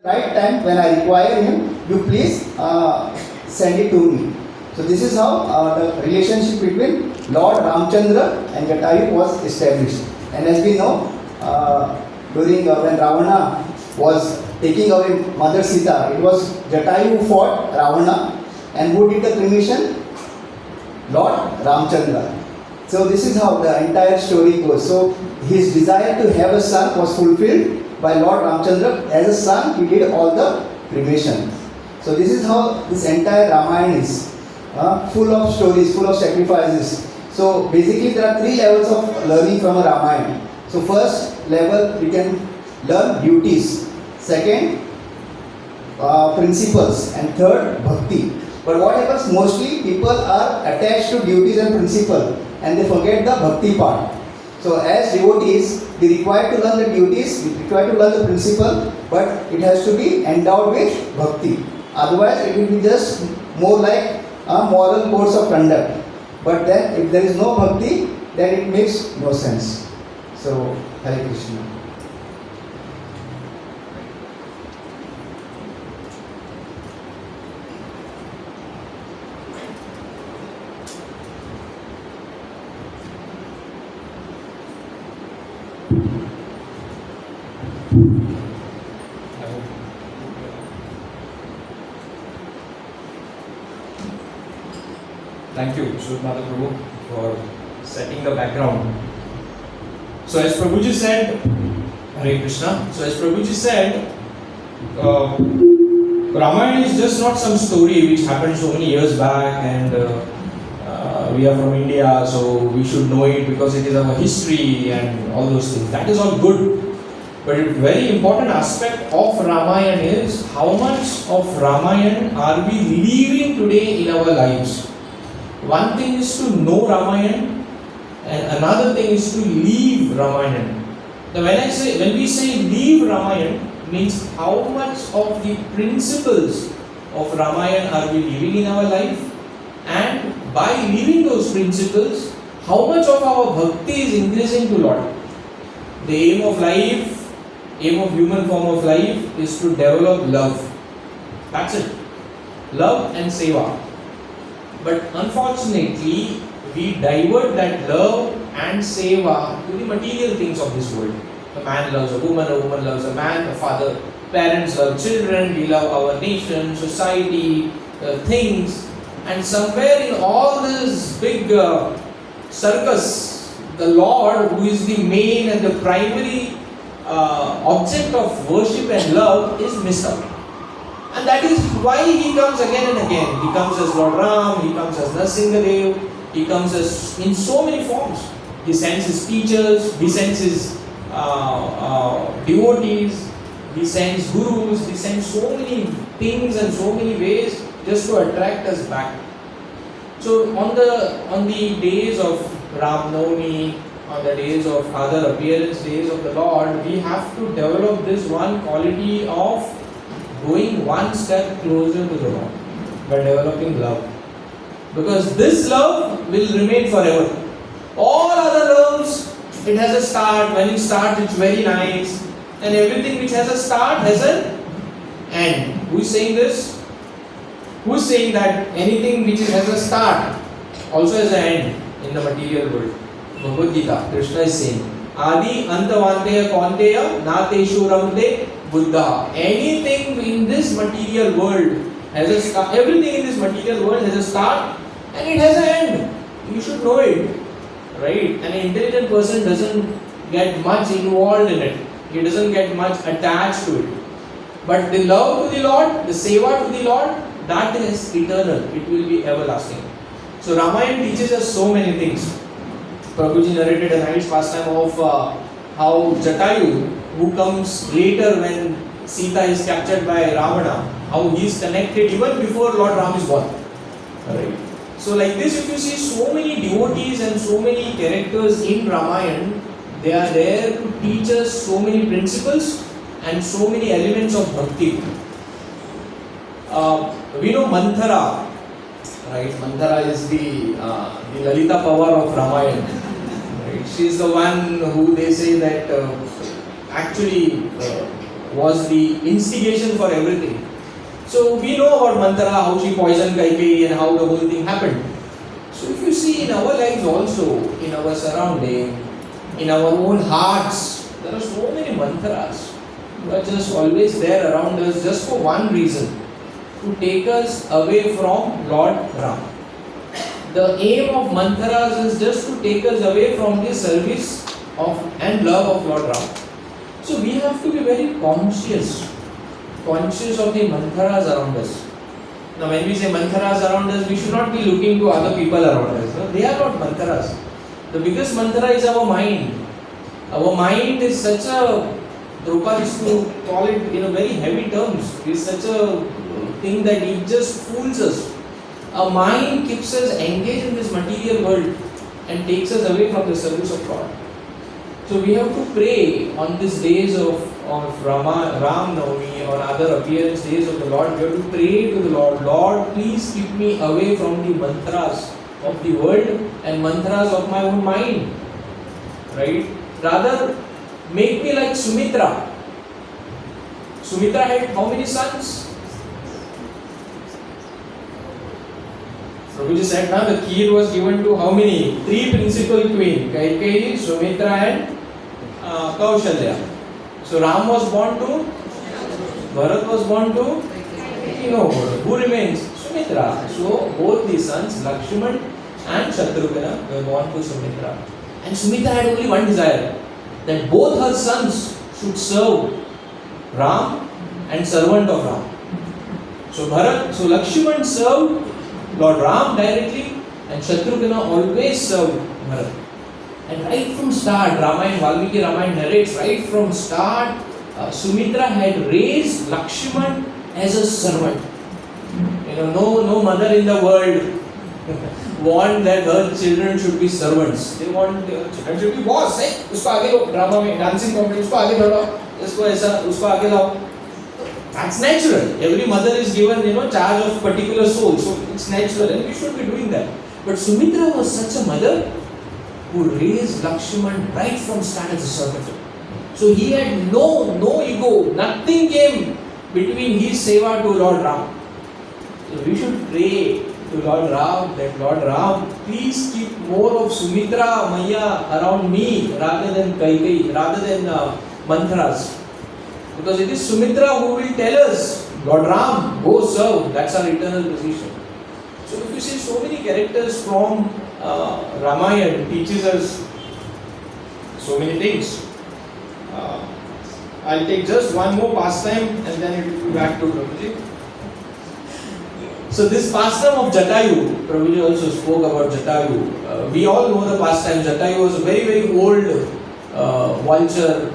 Right time when I require him, you please send it to me. So this is how the relationship between Lord Ramchandra and Jatayu was established. And as we know, during when Ravana was taking away Mother Sita, it was Jatayu who fought Ravana, and who did the cremation? Lord Ramchandra. So this is how the entire story goes. So his desire to have a son was fulfilled by Lord Ramchandra. As a son, he did all the cremation. So this is how this entire Ramayana is, full of stories, full of sacrifices. So basically there are three levels of learning from a Ramayana. So first level we can learn duties. Second, principles, and third, bhakti. But what happens, mostly people are attached to duties and principle and they forget the bhakti part. So as devotees, we require to learn the duties, we require to learn the principle, but it has to be endowed with bhakti. Otherwise it will be just more like a moral codes of conduct. But then if there is no bhakti, then it makes no sense. So Hare Krishna. Thank you, Shurmata Prabhu, for setting the background. So as Prabhuji said, Hare Krishna. So as Prabhuji said, Ramayana is just not some story which happened so many years back, and we are from India, so we should know it because it is our history and all those things. That is all good. But a very important aspect of Ramayana is how much of Ramayana are we living today in our lives. One thing is to know Ramayana, and another thing is to live Ramayana. Now when we say live Ramayana, means how much of the principles of Ramayana are we living in our life, and by living those principles, how much of our bhakti is increasing to Lord. The aim of life, aim of human form of life is to develop love. That's it. Love and seva. But unfortunately, we divert that love and seva to the material things of this world. A man loves a woman loves a man, a father, parents love children, we love our nation, society, things. And somewhere in all this big circus, the Lord, who is the main and the primary object of worship and love, is missed out. And that is why he comes again and again. He comes as Lord Ram, he comes as Nrsimhadev, he comes as in so many forms. He sends his teachers, he sends his devotees, he sends gurus, he sends so many things and so many ways just to attract us back. So on the days of Ram Navami, on the days of other appearance days of the Lord, we have to develop this one quality of going one step closer to the Lord by developing love. Because this love will remain forever. All other loves, it has a start. When you start, it's very nice. And everything which has a start has an end. Who is saying this? Who is saying that anything which has a start also has an end in the material world? Bhagavad Gita, Krishna is saying, Adi antavanteya kaunteya nateshu ramte buddha. Anything in this material world has a start. Everything in this material world has a start and it has an end. You should know it, right? An intelligent person doesn't get much involved in it. He doesn't get much attached to it. But the love to the Lord, the seva to the Lord, that is eternal. It will be everlasting. So Ramayana teaches us so many things. Prabhuji narrated a nice pastime of how Jatayu, who comes later when Sita is captured by Ravana, how he is connected even before Lord Ram is born. Right? So like this, if you see so many devotees and so many characters in Ramayana, they are there to teach us so many principles and so many elements of bhakti. We know Manthara, right? Manthara is the Lalita power of Ramayana. Right? She is the one who they say that actually was the instigation for everything. So we know about Manthara, how she poisoned Kaikeyi and how the whole thing happened. So if you see in our lives also, in our surrounding, in our own hearts, there are so many mantras who are just always there around us just for one reason, to take us away from Lord Ram. The aim of mantras is just to take us away from the service of and love of Lord Ram. So we have to be very conscious of the mantras around us. Now when we say mantras around us, we should not be looking to other people around us. No? They are not mantras. The biggest mantra is our mind. Our mind is such a, Prabhupada used to call it in a very heavy terms. It is such a thing that it just fools us. Our mind keeps us engaged in this material world and takes us away from the service of God. So we have to pray on these days of Ram Navami or other appearance days of the Lord. We have to pray to the Lord, Lord, please keep me away from the mantras of the world and mantras of my own mind. Right? Rather, make me like Sumitra. Sumitra had how many sons? Prabhuji said now the key was given to how many? 3 principal queens, Kaikeyi, Sumitra and Kaushalya. So Ram was born to, Bharat was born to, who remains? Sumitra. So both the sons, Lakshman and Shatrugna, were born to Sumitra. And Sumitra had only one desire, that both her sons should serve Ram and servant of Ram. So Lakshman served Lord Ram directly and Shatrugna always served Bharat. And right from start, Valmiki Ramayana narrates, right from start, Sumitra had raised Lakshman as a servant. No mother in the world want that her children should be servants. They want their children should be boss. Usko aage lo, drama mein, dancing competition, usko aage badhao, isko aisa, usko aage lao. That's natural. Every mother is given, charge of particular soul. So it's natural and we should be doing that. But Sumitra was such a mother who raised Lakshman right from start as a servant. So he had no ego. Nothing came between his seva to Lord Ram. So we should pray to Lord Ram that Lord Ram, please keep more of Sumitra Maya around me rather than Kaikeyi, rather than mantras. Because it is Sumitra who will tell us, Lord Ram, go serve. That's our eternal position. So if you see so many characters from Ramayana teaches us so many things. I'll take just one more pastime and then it will be back to Prabhuji. So this pastime of Jatayu, Prabhuji also spoke about Jatayu. We all know the pastime. Jatayu was a very, very old vulture.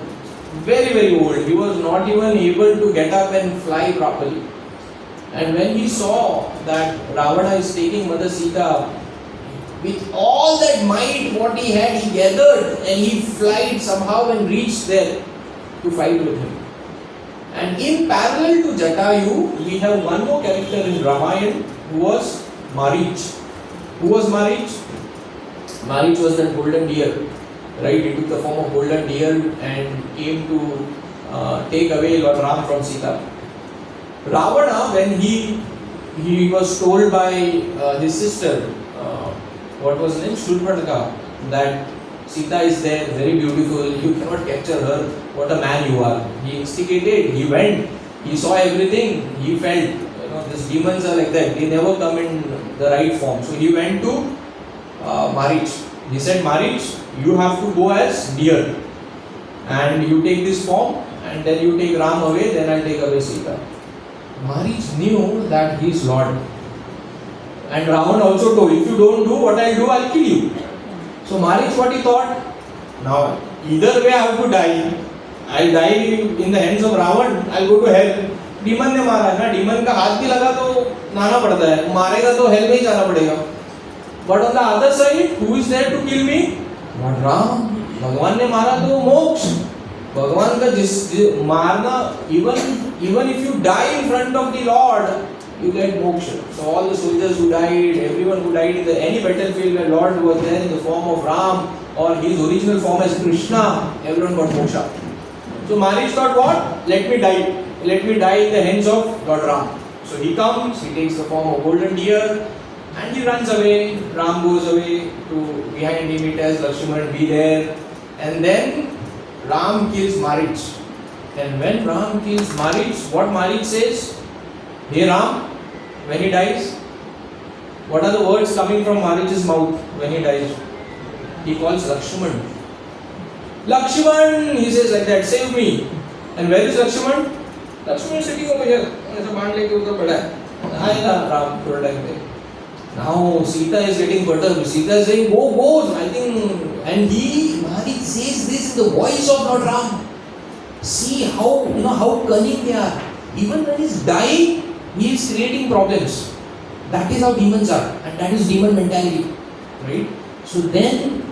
Very, very old. He was not even able to get up and fly properly. And when he saw that Ravana is taking Mother Sita, with all that might what he had, he gathered and he flied somehow and reached there to fight with him. And in parallel to Jatayu, we have one more character in Ramayana who was Marich. Who was Marich? Marich was that golden deer. Right, he took the form of golden deer and came to take away Lord Ram from Sita. Ravana, when he was told by his sister, what was her name? Shurpanaka, that Sita is there, very beautiful, you cannot capture her, what a man you are. He instigated, he went, he saw everything, he felt, these demons are like that, they never come in the right form. So he went to Marich. He said, Marich, you have to go as deer and you take this form and then you take Ram away, then I'll take away Sita. Marich knew that he is Lord. And Ravan also told, if you don't do what I'll do, I'll kill you. So Marich, what he thought? Now, either way I have to die. I'll die in the hands of Ravan, I'll go to hell. Demon ने मारा है ना, demon का हाथ भी लगा तो नाना पड़ता है, मारेगा तो hell में ही जाना पड़ेगा. But on the other side, who is there to kill me? Lord Ram. भगवान ने मारा तो मोक्ष. भगवान का जिस मारना, even if you die in front of the Lord, you get moksha. So all the soldiers who died, everyone who died in any battlefield where Lord was there in the form of Ram or his original form as Krishna, everyone got moksha. So Marich thought, what? Let me die. Let me die in the hands of Lord Ram. So he comes, he takes the form of golden deer and he runs away. Ram goes away to behind him, he tells Lakshman, be there. And then Ram kills Marich. And when Ram kills Marich, what Marich says? Hey Ram, when he dies, what are the words coming from Marich's mouth when he dies? He calls Lakshman. Lakshman, he says like that, save me. And where is Lakshman? Lakshman is sitting over here. Ram, now Sita is getting perturbed. Sita is saying, go, I think. And Marich says this in the voice of Lord Ram. See how cunning they are. Even when he's dying, he is creating problems. That is how demons are, and that is demon mentality, right? So then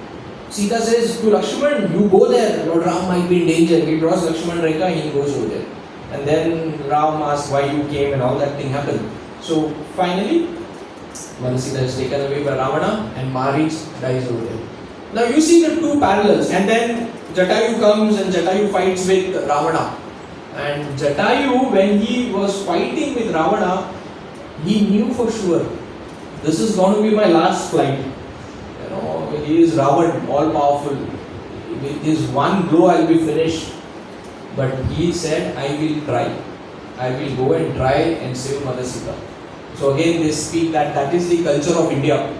Sita says to Lakshman, you go there. Lord Ram might be in danger. He draws Lakshman Rekha and he goes over there. And then Ram asks why you came and all that thing happened. So finally, Sita is taken away by Ravana and Marich dies over there. Now you see the two parallels, and then Jatayu comes and Jatayu fights with Ravana. And Jatayu, when he was fighting with Ravana, he knew for sure, this is going to be my last fight. He is Ravan, all powerful. With his one blow, I will be finished. But he said, I will try. I will go and try and save Mother Sita. So again, they speak that is the culture of India.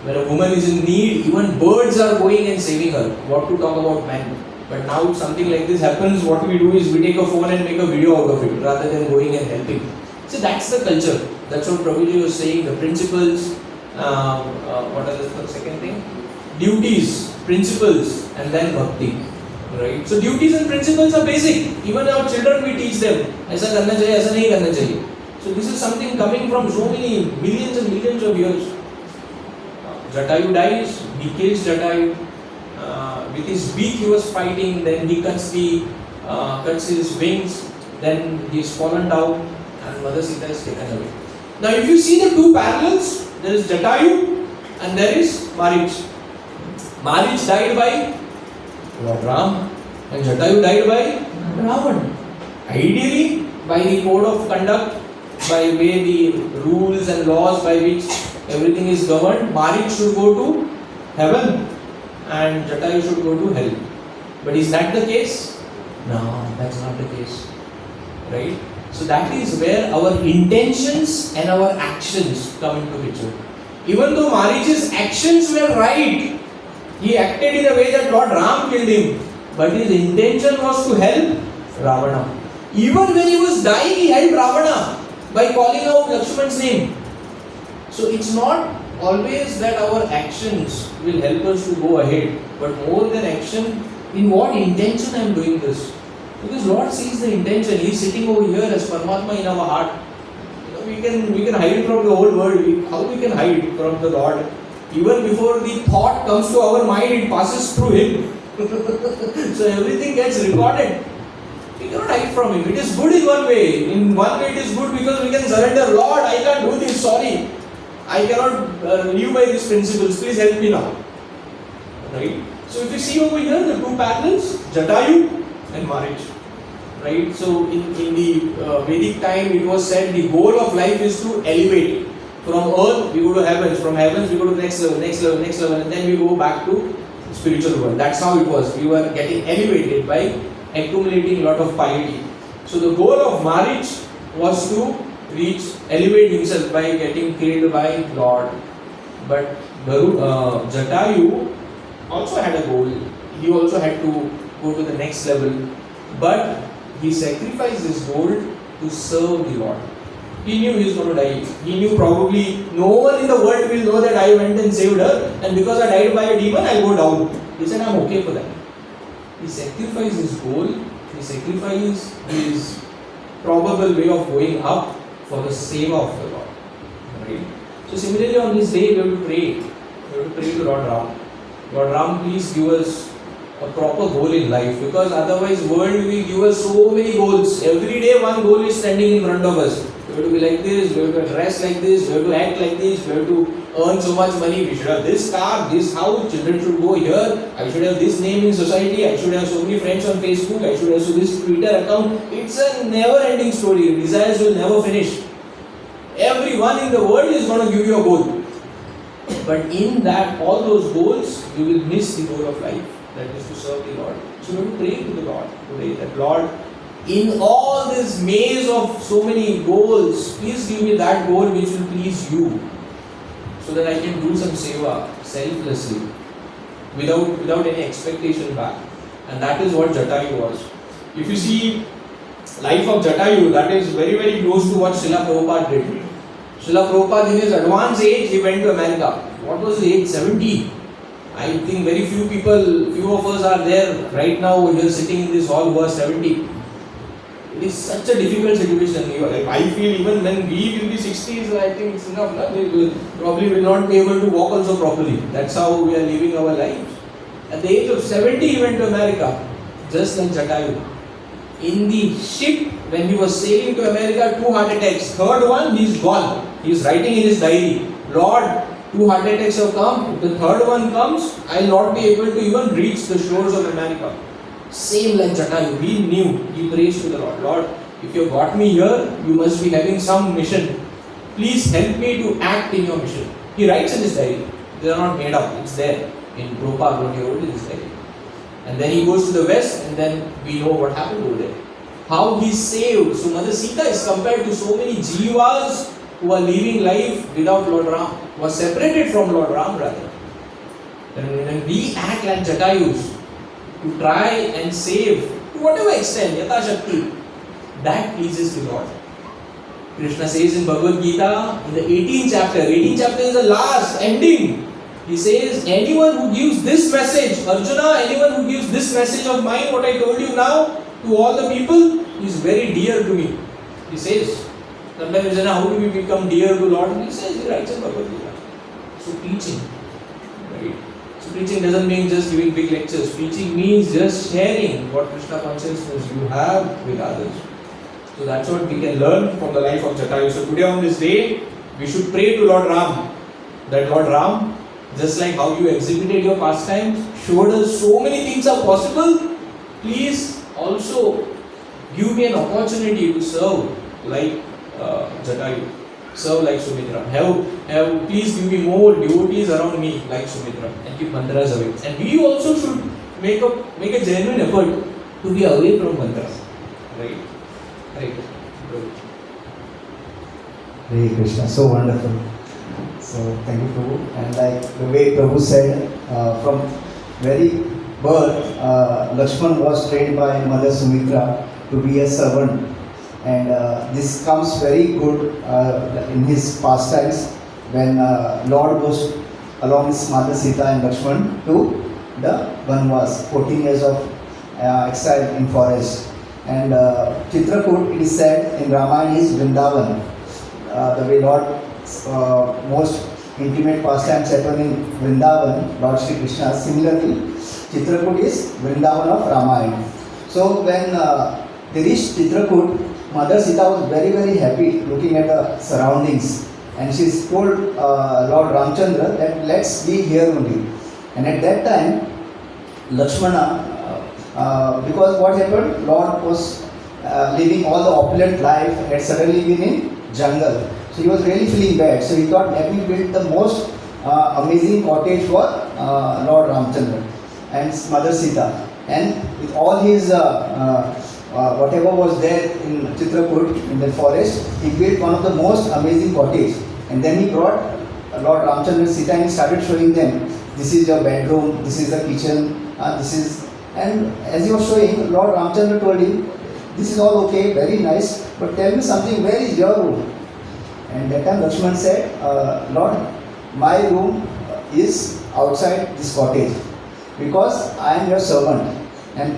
When a woman is in need, even birds are going and saving her. What to talk about men? But now if something like this happens, what we do is we take a phone and make a video out of it rather than going and helping. So that's the culture. That's what Prabhuji was saying, the principles. What is the second thing? Duties, principles, and then bhakti. Right? So duties and principles are basic. Even our children we teach them. ऐसा करना चाहिए, ऐसा नहीं करना चाहिए. So this is something coming from so many millions and millions of years. Jatayu dies, he kills Jatayu. With his beak he was fighting, then he cuts his wings, then he is fallen down and Mother Sita is taken away. Now if you see the two parallels, there is Jatayu and there is Marich. Marich died by Lord Ram and Jatayu died by Ravan. Ideally, by the code of conduct, by way the rules and laws by which everything is governed, Marich should go to heaven and Jatayu should go to hell. But is that the case? No, that's not the case. Right? So that is where our intentions and our actions come into picture. Even though Marich's actions were right, he acted in a way that Lord Ram killed him, but his intention was to help Ravana. Even when he was dying, he helped Ravana by calling out Lakshman's name. So it's not always that our actions will help us to go ahead, but more than action, in what intention I am doing this. Because Lord sees the intention. He is sitting over here as Paramatma in our heart. We can hide from the whole world. How we can hide from the Lord? Even before the thought comes to our mind, it passes through Him. So everything gets recorded. We cannot hide from Him. It is good in one way. In one way it is good because we can surrender. Lord, I can't do this. Sorry. I cannot live by these principles. Please help me now. Right? So if you see over here the two parallels, Jatayu and Marich. Right? So in the Vedic time it was said the goal of life is to elevate. From earth we go to heavens, from heavens we go to next level, and then we go back to spiritual world. That's how it was. We were getting elevated by accumulating a lot of piety. So the goal of Marich was to elevate himself by getting killed by Lord. But Jatayu also had a goal. He also had to go to the next level. But he sacrificed his goal to serve the Lord. He knew he was going to die. He knew probably no one in the world will know that I went and saved her, and because I died by a demon, I'll go down. He said, I'm okay for that. He sacrificed his goal, he sacrificed his probable way of going up for the sake of the Lord. Right? So similarly on this day, we have to pray. We have to pray to Lord Ram. Lord Ram, please give us a proper goal in life, because otherwise world will give us so many goals. Every day one goal is standing in front of us. we have to be like this, we have to dress like this, we have to act like this, we have to earn so much money, we should have this car, this house, children should go here, I should have this name in society, I should have so many friends on Facebook, I should have so this Twitter account. It's a never ending story. Desires will never finish. Everyone in the world is going to give you a goal. But in that, all those goals, you will miss the goal of life, that is to serve the Lord. So you have to pray to the Lord today, that Lord, in all this maze of so many goals, please give me that goal which will please you, so that I can do some seva selflessly, without any expectation back. And that is what Jatayu was. If you see life of Jatayu, that is very, very close to what Srila Prabhupada did. Srila Prabhupada, in his advanced age, he went to America. What was his age? 70. I think very few of us are there right now here sitting in this hall who are 70. It is such a difficult situation. I feel even when we will be 60s, I think it's enough. No? We will probably not be able to walk also properly. That's how we are living our lives. At the age of 70, he went to America, just like Jatayu. In the ship, when he was sailing to America, 2 heart attacks. Third one, he is gone. He is writing in his diary, Lord, 2 heart attacks have come. If the third one comes, I will not be able to even reach the shores of America. Same like Jatayu, he knew, he prays to the Lord. Lord, if you have got me here, you must be having some mission. Please help me to act in your mission. He writes in his diary. They are not made up, it's there in Prabhupada, what he wrote in his diary. And then he goes to the west, and then we know what happened over there. How he saved. So Mother Sita is compared to so many jivas who are living life without Lord Ram, who are separated from Lord Ram rather. And when we act like Jatayus, to try and save, to whatever extent, Yata Shakti, that pleases the Lord. Krishna says in Bhagavad Gita, in the 18th chapter is the last, ending. He says, anyone who gives this message, Arjuna, anyone who gives this message of mine, what I told you now, to all the people, is very dear to me. He says, sometimes you say, how do we become dear to Lord? He says, he writes in Bhagavad Gita. So preaching, right? So preaching doesn't mean just giving big lectures. Preaching means just sharing what Krishna consciousness you have with others. So that's what we can learn from the life of Jatayu. So today on this day, we should pray to Lord Ram, that Lord Ram, just like how you exhibited your pastimes, showed us so many things are possible, please also give me an opportunity to serve like Jatayu, serve like Sumitra. Please give me more devotees around me like Sumitra, and keep mantras away. And we also should make a genuine effort to be away from mantras. Right? Right. Hare Krishna, so wonderful. So thank you, Prabhu. And like the way Prabhu said, from very birth, Lakshman was trained by Mother Sumitra to be a servant. And this comes very good in his pastimes when Lord goes along with Mother Sita and Lakshman to the Vanvas, 14 years of exile in forest. And Chitrakoot, it is said in Ramayana, is Vrindavan. The way Lord most intimate pastimes happen in Vrindavan, Lord Sri Krishna. Similarly, Chitrakoot is Vrindavan of Ramayana. So when they reached Chitrakoot, Mother Sita was very, very happy looking at the surroundings, and she told Lord Ramchandra that let's be here only. And at that time, Lakshmana, because what happened, Lord was living all the opulent life, had suddenly been in jungle. So he was really feeling bad. So he thought, let me build the most amazing cottage for Lord Ramchandra and Mother Sita. And with all his whatever was there in Chitrakoot, in the forest, he built one of the most amazing cottage. And then he brought Lord Ramchandra and Sita and he started showing them, this is your bedroom, this is the kitchen, this is... And as he was showing, Lord Ramchandra told him, this is all okay, very nice, but tell me something, where is your room? And that time Lakshman said, Lord, my room is outside this cottage because I am your servant. And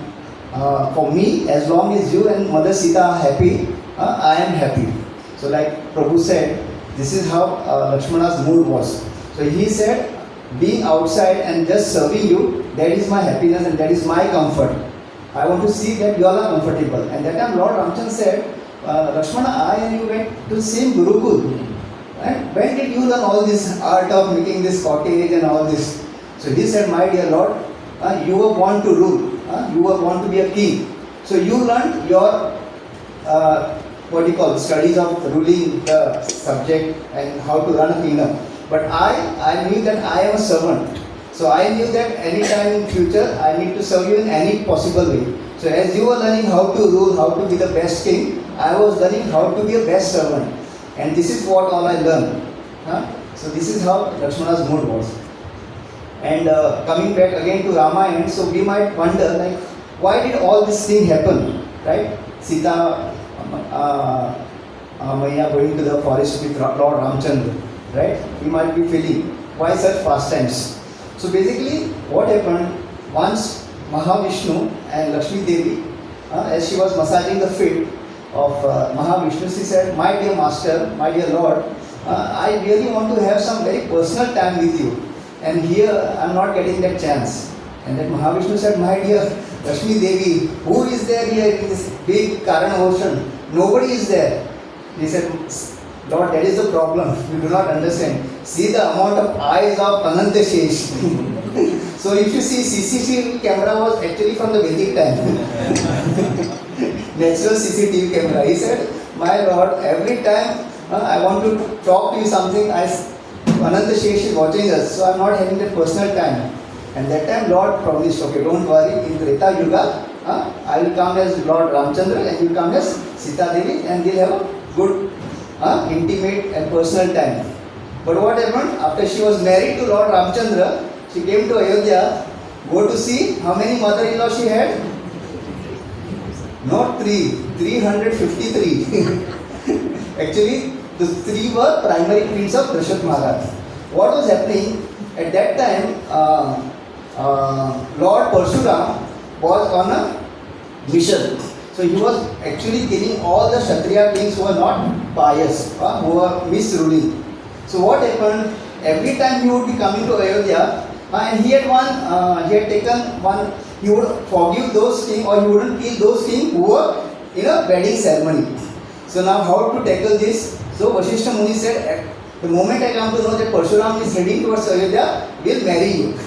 for me, as long as you and Mother Sita are happy, I am happy. So like Prabhu said, this is how Lakshmana's mood was. So he said, being outside and just serving you, that is my happiness and that is my comfort. I want to see that you all are comfortable. And that time Lord Ramchandra said, Lakshmana, I and you went to the same Gurukul. And when did you learn all this art of making this cottage and all this? So he said, my dear Lord, you were born to rule. You were born to be a king. So you learned your studies of ruling the subject and how to run a kingdom. But I knew that I am a servant. So I knew that anytime in future I need to serve you in any possible way. So as you were learning how to rule, how to be the best king, I was learning how to be a best servant. And this is what all I learned. So this is how Lakshmana's mood was. And coming back again to Ramayana, so we might wonder like, why did all this thing happen, right? Sita Maya going to the forest with Lord Ramchandra, right? We might be feeling, why such pastimes? So basically, what happened, once Mahavishnu and Lakshmi Devi, as she was massaging the feet of Mahavishnu, she said, my dear master, my dear Lord, I really want to have some very personal time with you. And here I am not getting that chance. And then Mahavishnu said, my dear Lakshmi Devi, who is there here in this big Karana ocean? Nobody is there. He said, Lord, that is the problem. You do not understand. See the amount of eyes of Ananta Shesh. So if you see, CCTV camera was actually from the Vedic time. Natural CCTV camera. He said, my Lord, every time I want to talk to you something, Ananta Shesh is watching us, so I am not having that personal time. And that time Lord promised, okay, don't worry, in Treta Yuga, I will come as Lord Ramchandra and you will come as Sita Devi and we will have a good, intimate and personal time. But what happened? After she was married to Lord Ramchandra, she came to Ayodhya, go to see how many mother-in-law she had? Not 353. Actually, the 3 were primary queens of Dasharatha Maharaj. What was happening? At that time, Lord Parshuram was on a mission. So he was actually killing all the Kshatriya kings who were not pious, who were misruling. So what happened? Every time he would be coming to Ayodhya, and he had taken one, he would forgive those kings or he wouldn't kill those kings who were in a wedding ceremony. So now how to tackle this? So Vasishtha Muni said, the moment I come to know that Parshuram is heading towards Ayodhya, we'll marry you.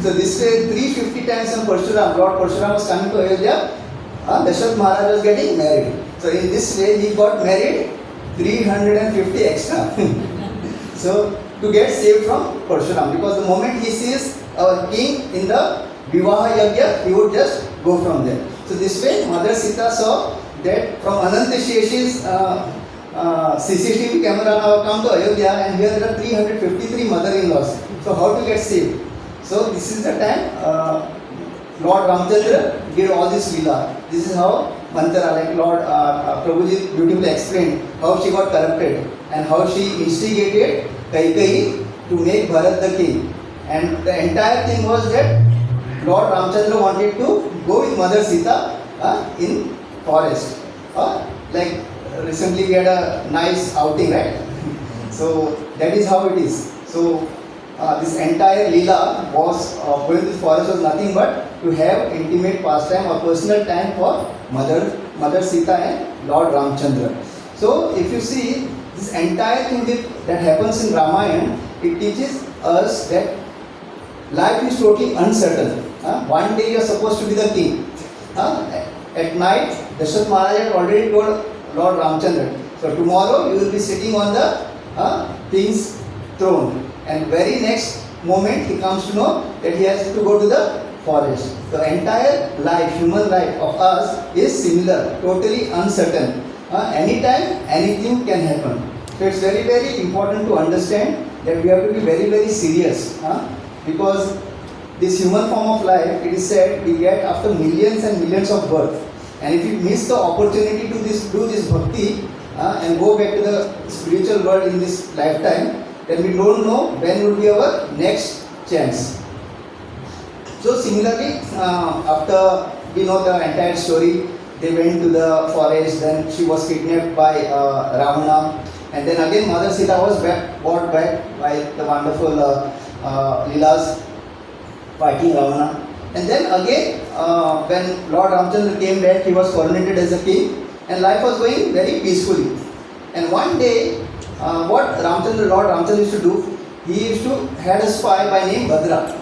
So this way 350 times when Lord Parshuram was coming to Ayodhya, Dasharatha Maharaj was getting married. So in this way he got married 350 extra. So to get saved from Parshuram, because the moment he sees our king in the Vivaha Yagya, he would just go from there. So this way Mother Sita saw that from Ananta Sheshi's CCTV camera now come to Ayodhya and here there are 353 mother-in-laws. So how to get saved? So this is the time Lord Ramchandra did all this lila. This is how Mantra, like Lord Prabhuji beautifully explained how she got corrupted and how she instigated Kaikeyi to make Bharat the king. And the entire thing was that Lord Ramchandra wanted to go with Mother Sita in forest. Like recently we had a nice outing, right? So that is how it is. So this entire Leela was going to the forest was nothing but to have intimate pastime or personal time for Mother Sita and Lord Ramchandra. So if you see this entire thing that happens in Ramayana, it teaches us that life is totally uncertain. One day you are supposed to be the king. At night, Dasharatha Maharaj had already told Lord Ramchandra, so tomorrow you will be sitting on the king's throne. And very next moment he comes to know that he has to go to the forest. The entire life, human life of us is similar, totally uncertain. Anytime, anything can happen. So it's very, very important to understand that we have to be very, very serious. Because this human form of life, it is said, we get after millions and millions of births. And if you miss the opportunity to do this bhakti and go back to the spiritual world in this lifetime, then we don't know when would be our next chance. So similarly, after we know the entire story, they went to the forest, then she was kidnapped by Ravana, and then again Mother Sita was brought back by the wonderful Leelas fighting Ravana. And then again, when Lord Ramchandra came back, he was coronated as a king. and life was going very peacefully. And one day, what Lord Ramchandra used to do, he used to had a spy by name Bhadra,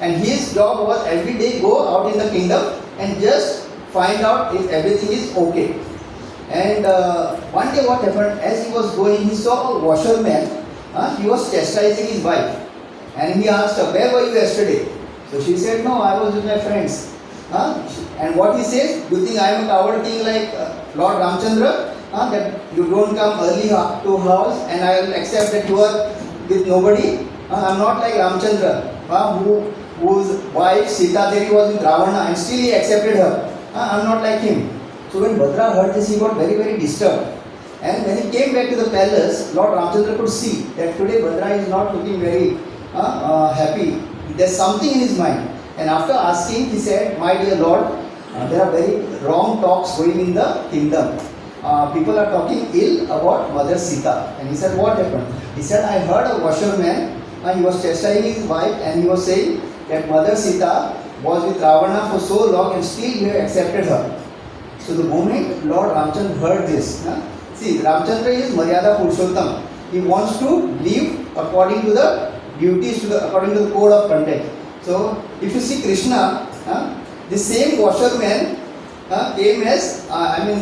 and his job was every day go out in the kingdom and just find out if everything is okay. And one day what happened, as he was going, he saw a washerman, he was chastising his wife. And he asked her, where were you yesterday? So she said, no, I was with my friends. And what he says, you think I am a coward king like Lord Ramchandra? That you don't come early to house and I will accept that you are with nobody? I am not like Ramchandra, whose wife Sita Devi was with Ravana and still he accepted her. I am not like him. So when Bhadra heard this, he got very, very disturbed. And when he came back to the palace, Lord Ramchandra could see that today Bhadra is not looking very happy. There's something in his mind. And after asking, he said, my dear Lord, there are very wrong talks going in the kingdom. People are talking ill about Mother Sita. And he said, what happened? He said, I heard a washerman, he was chastising his wife and he was saying that Mother Sita was with Ravana for so long and still he accepted her. So the moment Lord Ramchandra heard this, see, Ramchandra is Maryada Purushottam. He wants to live according to the duties, according to the code of conduct. So if you see Krishna, the same washerman came as,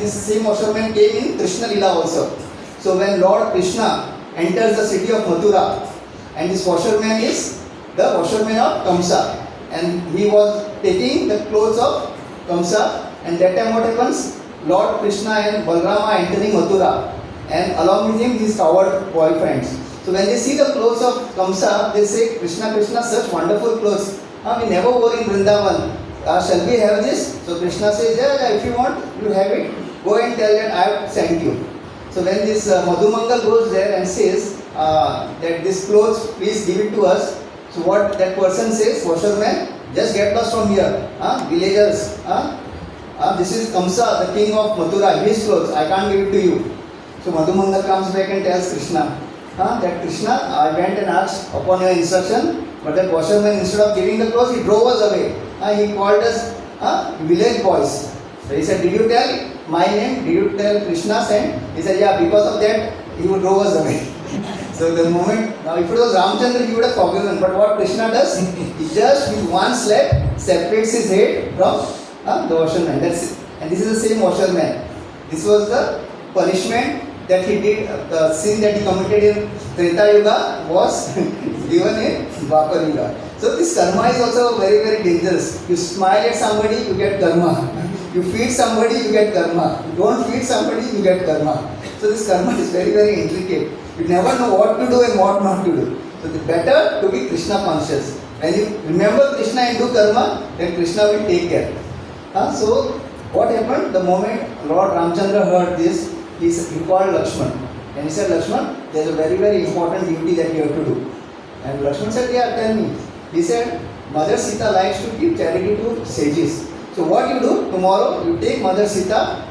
this same washerman came in Krishna Lila also. So when Lord Krishna enters the city of Mathura, and this washerman is the washerman of Kamsa, and he was taking the clothes of Kamsa, and that time what happens? Lord Krishna and Balrama are entering Mathura, and along with him his coward boyfriends. So when they see the clothes of Kamsa, they say, Krishna, Krishna, such wonderful clothes. We never wore in Vrindavan. Shall we have this? So Krishna says, yeah, if you want, you have it. Go and tell that I have sent you. So when this Madhumangal goes there and says that this clothes, please give it to us. So what that person says, washerman, just get lost from here. Villagers, this is Kamsa, the king of Mathura, his clothes, I can't give it to you. So Madhumangal comes back and tells Krishna, that Krishna, I went and asked upon your instruction, but that washerman, instead of giving the clothes, he drove us away. He called us village boys. So he said, did you tell my name? Did you tell Krishna's name? He said, yeah, because of that, he would drove us away. So the moment, now if it was Ramchandra, he would have forgiven. But what Krishna does, he just with one slap separates his head from the washerman. That's it. And this is the same washerman. This was the punishment that he did, the sin that he committed in Treta Yuga was given in Dwapar Yuga. So this karma is also very, very dangerous. You smile at somebody, you get karma. You feed somebody, you get karma. You don't feed somebody, you get karma. So this karma is very, very intricate. You never know what to do and what not to do. So it's better to be Krishna conscious. When you remember Krishna and do karma, then Krishna will take care. So what happened? The moment Lord Ramchandra heard this, he called Lakshman. And he said, Lakshman, there is a very, very important duty that you have to do. And Lakshman said, yeah, tell me. He said, Mother Sita likes to give charity to sages. So what you do, tomorrow you take Mother Sita,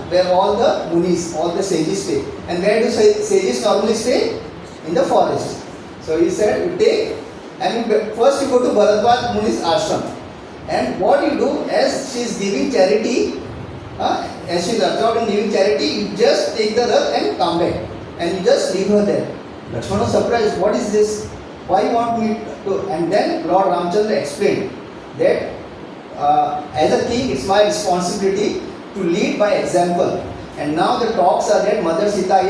where all the munis, all the sages stay. And where do sages normally stay? In the forest. So he said, you take, and first you go to Bharadwaj Muni's ashram. And what you do, as she is giving charity, as she is absorbed in giving charity, you just take the rath and come back. And you just leave her there. Lakshmana was surprised, what is this? Why you want me to? And then Lord Ramchandra explained that as a king, it's my responsibility to lead by example. And now the talks are that Mother Sita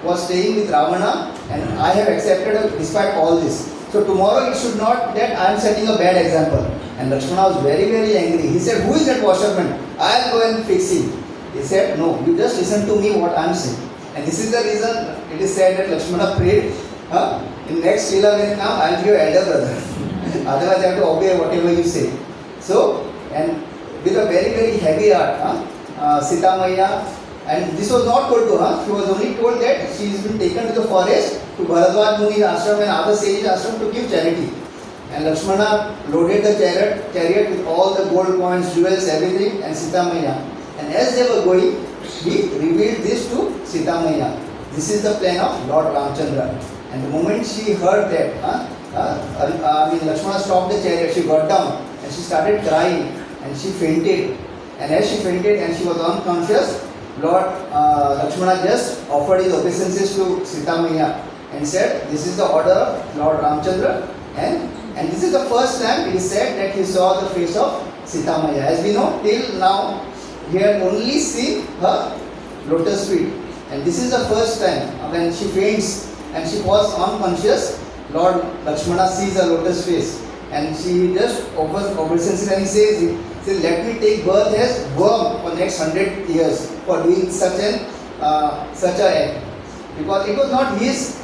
was staying with Ravana, and I have accepted her despite all this. So tomorrow it should not that I am setting a bad example. And Lakshmana was very, very angry. He said, who is that washerman? I'll go and fix him. He said, no, you just listen to me what I am saying. And this is the reason it is said that Lakshmana prayed, in next Leela when come, I'll be your elder brother. Otherwise I have to obey whatever you say. So, and with a very, very heavy heart, Sita Maya, and this was not told to her, she was only told that she has been taken to the forest to Bharadwaj Muni's ashram and other sages' ashram to give charity. And Lakshmana loaded the chariot with all the gold coins, jewels, everything, and Sita Maya. And as they were going, he revealed this to Sita Maya. This is the plan of Lord Ramchandra. And the moment she heard that, Lakshmana stopped the chariot, she got down and she started crying and she fainted. And as she fainted and she was unconscious, Lord Lakshmana just offered his obeisances to Sita Maya and said, this is the order of Lord Ramchandra, and this is the first time it is said that he saw the face of Sita Maya. As we know, till now he had only seen her lotus feet, and this is the first time when she faints and she falls unconscious. Lord Lakshmana sees her lotus face, and she just offers obeisance and he says, let me take birth as worm for next 100 years for doing such an act, because it was not his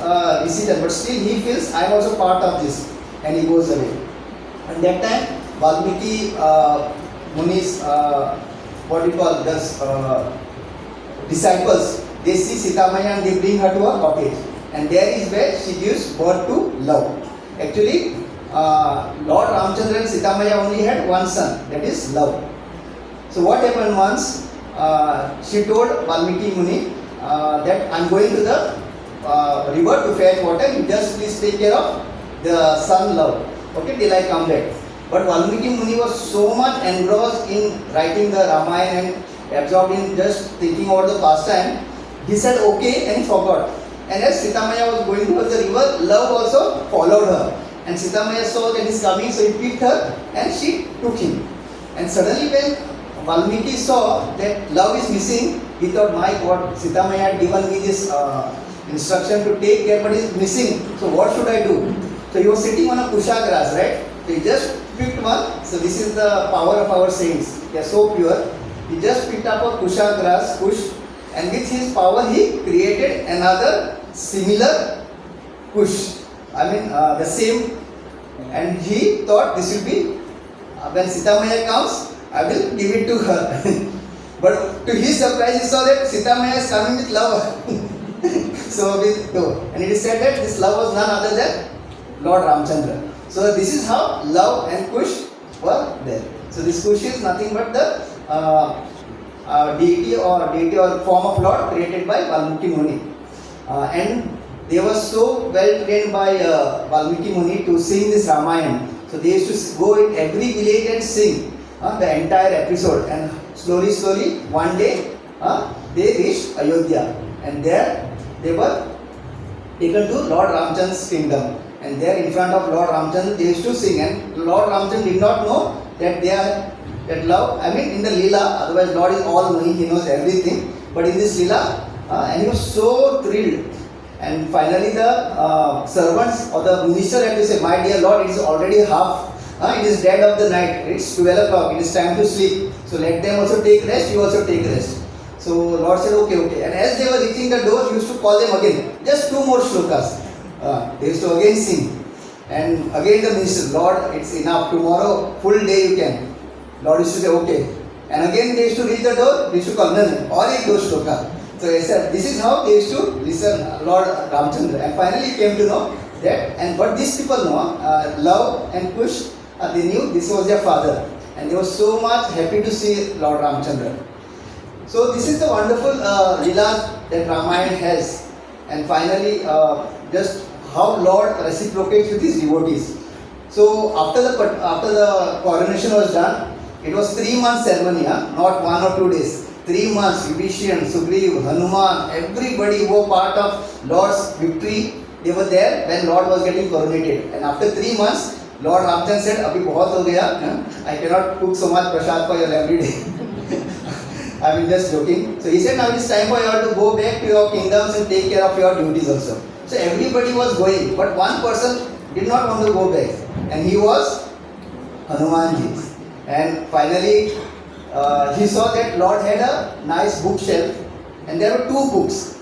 decision, but still he feels I am also part of this, and he goes away. And that time Valmiki Muni's what we call this disciples, they see Sita Maya and they bring her to a cottage, and there is where she gives birth to love. Actually, Lord Ramchandra and Sita Maya only had one son, that is love. So what happened once, she told Valmiki Muni that I am going to the river to fetch water, you just please take care of the son love, okay, till I come back. But Valmiki Muni was so much engrossed in writing the Ramayana and absorbed in just thinking about the pastime, he said okay and he forgot. And as Sita Maya was going towards the river, love also followed her. And Sita Maya saw that he is coming, so he picked her and she took him. And suddenly when Valmiki saw that love is missing, he thought, my God, Sita Maya had given me this instruction to take care, but he is missing. So what should I do? So he was sitting on a kusha grass, right? So he just picked one. So this is the power of our saints. They are so pure. He just picked up a kusha grass, kush, and with his power he created another similar kush. I mean the same, and he thought this will be when Sita Maya comes, I will give it to her. But to his surprise, he saw that Sita Maya is coming with love. So and it is said that this love was none other than Lord Ramchandra. So this is how love and kush were there. So this kush is nothing but the deity or form of Lord created by Valmiki Muni, and they were so well trained by Valmiki Muni to sing this Ramayana. So they used to go in every village and sing the entire episode, and slowly one day they reached Ayodhya, and there they were taken to Lord Ramchand's kingdom, and there in front of Lord Ramchandra they used to sing, and Lord Ramchandra did not know that they are that love, I mean in the Leela, otherwise Lord is all knowing, he knows everything, but in this Leela, and he was so thrilled. And finally the servants or the minister had to say, my dear Lord, it is already it is dead of the night, it's 12 o'clock, it is time to sleep, so let them also take rest, you also take rest. So Lord said, okay. And as they were reaching the door, he used to call them again, just 2 more shlokas. They used to again sing. And again the minister, Lord, it's enough, tomorrow full day you can. Lord used to say, okay. And again they used to reach the door, they used to call, no, or ek do shloka. So he said, this is how they used to listen Lord Ramchandra. And finally he came to know that, and what these people know, love and kush, they knew this was their father. And they were so much happy to see Lord Ramchandra. So this is the wonderful Leela that Ramayana has. And finally, just how Lord reciprocates with his devotees. So after the coronation was done, it was 3 months ceremony, not 1 or 2 days. 3 months, Vibhishan, Sugriv, Hanuman, everybody who were part of Lord's victory, they were there when Lord was getting coronated. And after 3 months, Lord Ramchandra said, Abhi bahut ho gaya, I cannot cook so much prasad for you every day. I mean, just joking. So he said, now it is time for you all to go back to your kingdoms and take care of your duties also. So everybody was going, but one person did not want to go back, and he was Hanumanji. And finally, he saw that Lord had a nice bookshelf, and there were 2 books.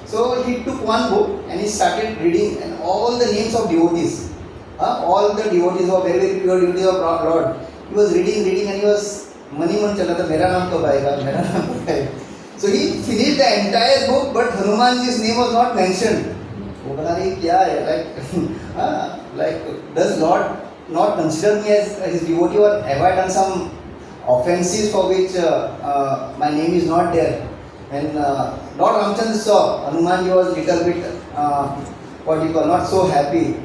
So he took one book and he started reading, and all the names of devotees, all the devotees who were very, very pure devotees of Lord. He was reading and he was mani man chala tha, mera naam kab aayega, mera naam kab aayega. So he finished the entire book, but Hanumanji's name was not mentioned. वो बता रही क्या है, like does Lord not consider me as his devotee, or have I done some offenses for which my name is not there? And Lord Ramchandra saw Hanumanji was little bit what you call not so happy.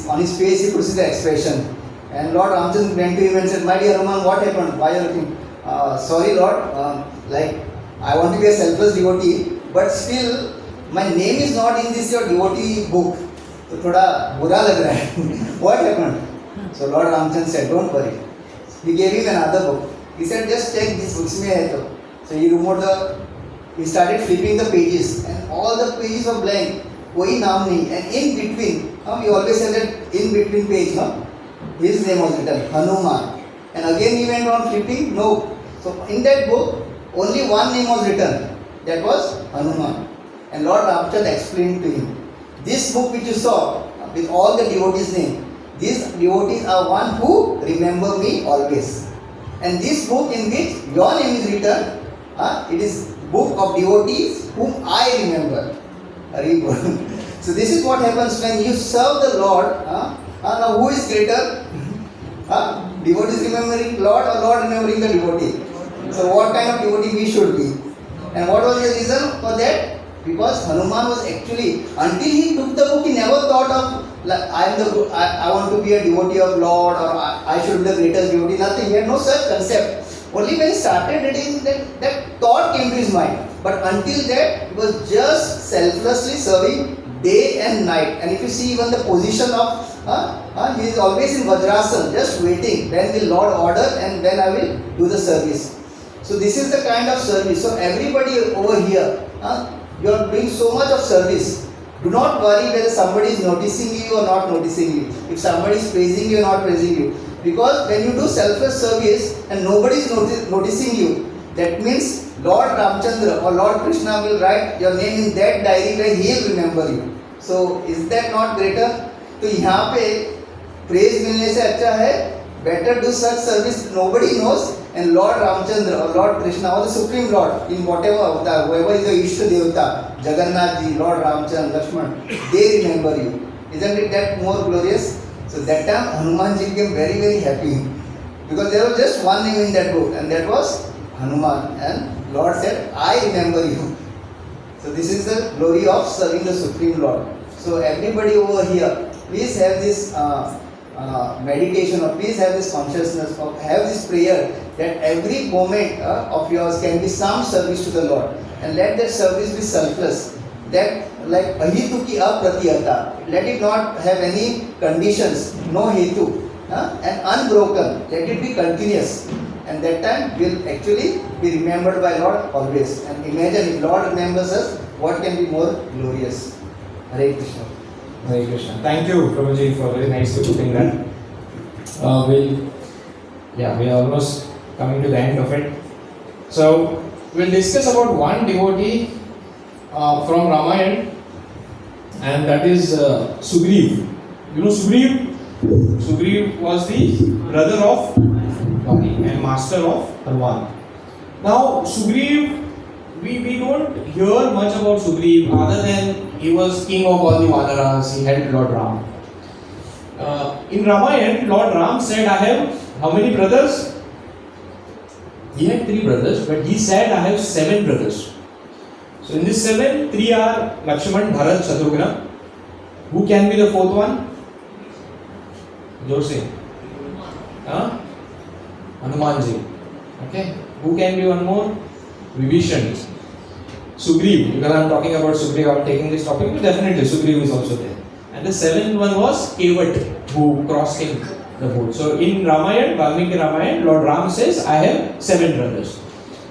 On his face he could see the expression. And Lord Ramchandra went to him and said, my dear Hanuman, what happened? Why are you looking? Sorry Lord, like I want to be a selfless devotee, but still my name is not in this your devotee book. तो थोड़ा बुरा लग रहा है. What happened? So Lord Ramchandra said, don't worry. He gave him another book. He said, just take this book. इसमें है तो. So he removed he started flipping the pages, and all the pages were blank. कोई नाम नहीं. And in between, we always said that in between page, his name was written, Hanuman. And again he went on flipping. No. So in that book, only one name was written. That was Hanuman. And Lord Ramchandra explained to him, this book which you saw with all the devotees' name, these devotees are one who remember me always. And this book in which your name is written, it is book of devotees whom I remember. Very good. So this is what happens when you serve the Lord. Now who is greater? Devotees remembering Lord or Lord remembering the devotee? So what kind of devotee we should be? And what was the reason for that? Because Hanuman was actually, until he took the book, he never thought of, like, I want to be a devotee of Lord, or I should be the greatest devotee. Nothing. He had no such concept. Only when he started reading, that thought came to his mind. But until that, he was just selflessly serving day and night. And if you see even the position of, he is always in Vajrasana, just waiting. When will Lord order and then I will do the service. So this is the kind of service. So everybody over here, you are doing so much of service. Do not worry whether somebody is noticing you or not noticing you. If somebody is praising you or not praising you. Because when you do selfless service and nobody is noticing you, that means Lord Ramchandra or Lord Krishna will write your name in that diary where he will remember you. So is that not greater? तो यहाँ पे praise मिलने से अच्छा है, better do such service nobody knows, and Lord Ramchandra or Lord Krishna or the Supreme Lord in whatever avatar, whoever is the Ishta Devata, Jagannath Ji, Lord Ramchandra, Lakshman, they remember you. Isn't it that more glorious? So that time Hanuman Ji became very very happy, because there was just one name in that book, and that was Hanuman, and Lord said, I remember you. So this is the glory of serving the Supreme Lord. So everybody over here, please have this meditation, or please have this consciousness, or have this prayer that every moment of yours can be some service to the Lord, and let that service be selfless. That like ahitu ki apratiyata, let it not have any conditions, no hetu, and unbroken. Let it be continuous, and that time will actually be remembered by Lord always. And imagine if Lord remembers us, what can be more glorious? Hare Krishna. Hare Krishna. Thank you, Prabhuji, for very nicely putting that. We are almost coming to the end of it. So we'll discuss about one devotee from Ramayana, and that is Sugriv. You know Sugriv? Sugriv was the brother of Vali and master of Hanuman. Now Sugriv, we don't hear much about Sugriv other than he was king of all the Vanaras, he helped Lord Ram. In Ramayana, Lord Ram said, I have how many brothers? He had 3 brothers, but he said, I have 7 brothers. So in this 7, 3 are Lakshman, Bharat, Shatrugna. Who can be the 4th one? Jor Singh. Hanumanji. Okay. Who can be one more? Vibhishan. Sugriv. Because I am talking about Sugriv, I am taking this topic, but definitely Sugriv is also there. And the 7th one was Kevat, who crossed him the boat. So in Ramayana, Valmiki Ramayana, Lord Ram says, I have 7 brothers.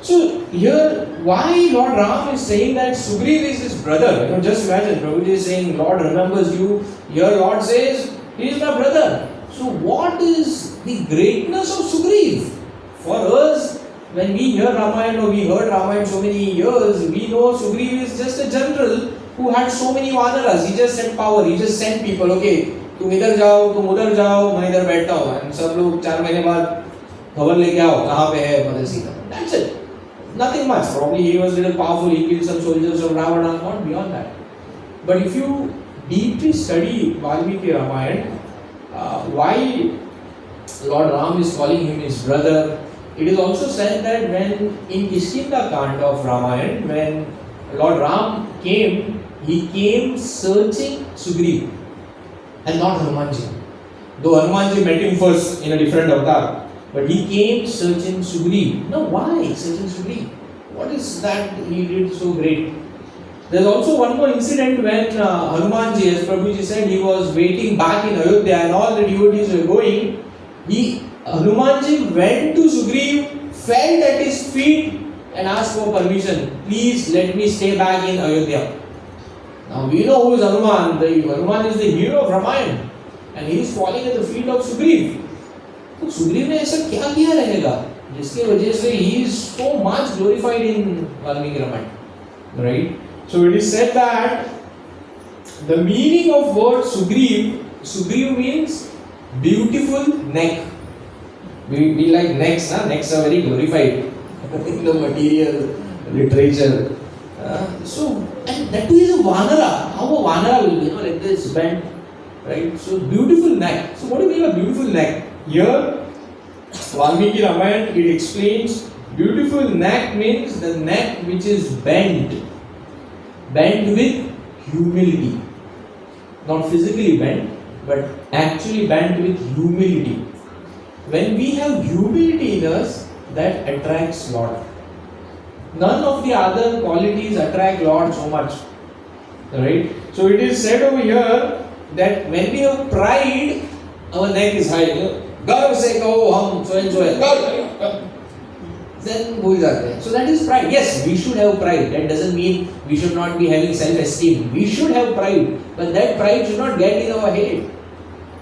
So here, why Lord Ram is saying that Sugriv is his brother? Just imagine, Prabhuji is saying, Lord remembers you. Here Lord says, he is my brother. So what is the greatness of Sugriv? For us, when we hear Ramayana, or we heard Ramayana so many years, we know Sugriv is just a general who had so many vanaras. He just sent power, he just sent people, okay, तुम इधर जाओ, तुम उधर जाओ, मैं इधर बैठता हूँ, and सब लोग 4 महीने बाद खबर लेके आओ, कहाँ पे है mother Sita. That's it. Nothing much. Probably he was a little powerful, he killed some soldiers of Ravana, not beyond that. But if you deeply study Valmiki Ramayana, why Lord Ram is calling him his brother, it is also said that when in Kishkinda Kand of Ramayana, when Lord Ram came, he came searching Sugriv and not Hanumanji. Though Hanumanji met him first in a different avatar, but he came searching Sugriv. Now why searching Sugriv? What is that he did so great? There's also one more incident when Hanumanji, as Prabhuji said, he was waiting back in Ayodhya and all the devotees were going. Hanumanji went to Sugriv, fell at his feet and asked for permission. Please let me stay back in Ayodhya. Now we know who is Hanuman. Hanuman is the hero of Ramayana and he is falling at the feet of Sugriv. तो सुग्रीव ने ऐसा क्या किया रहेगा जिसके वजह से he is so much glorified in Valmiki Ramayana, right? So it is said that the meaning of word Sugriv means beautiful neck. We like necks, necks are very glorified in the material literature. And that too is a Vanara. How a Vanara will be, like this bent, right? So beautiful neck. So what do you mean by beautiful neck? Here, Valmiki Ramayana, it explains beautiful neck means the neck which is bent with humility. Not physically bent, but actually bent with humility. When we have humility in us, that attracts Lord. None of the other qualities attract Lord so much. Right? So it is said over here that when we have pride, our neck is high. गर्व से कहो हम स्वयं जो है then भूल जाते हैं. So that is pride. Yes, we should have pride. That doesn't mean we should not be having self-esteem. We should have pride, but that pride should not get in our head.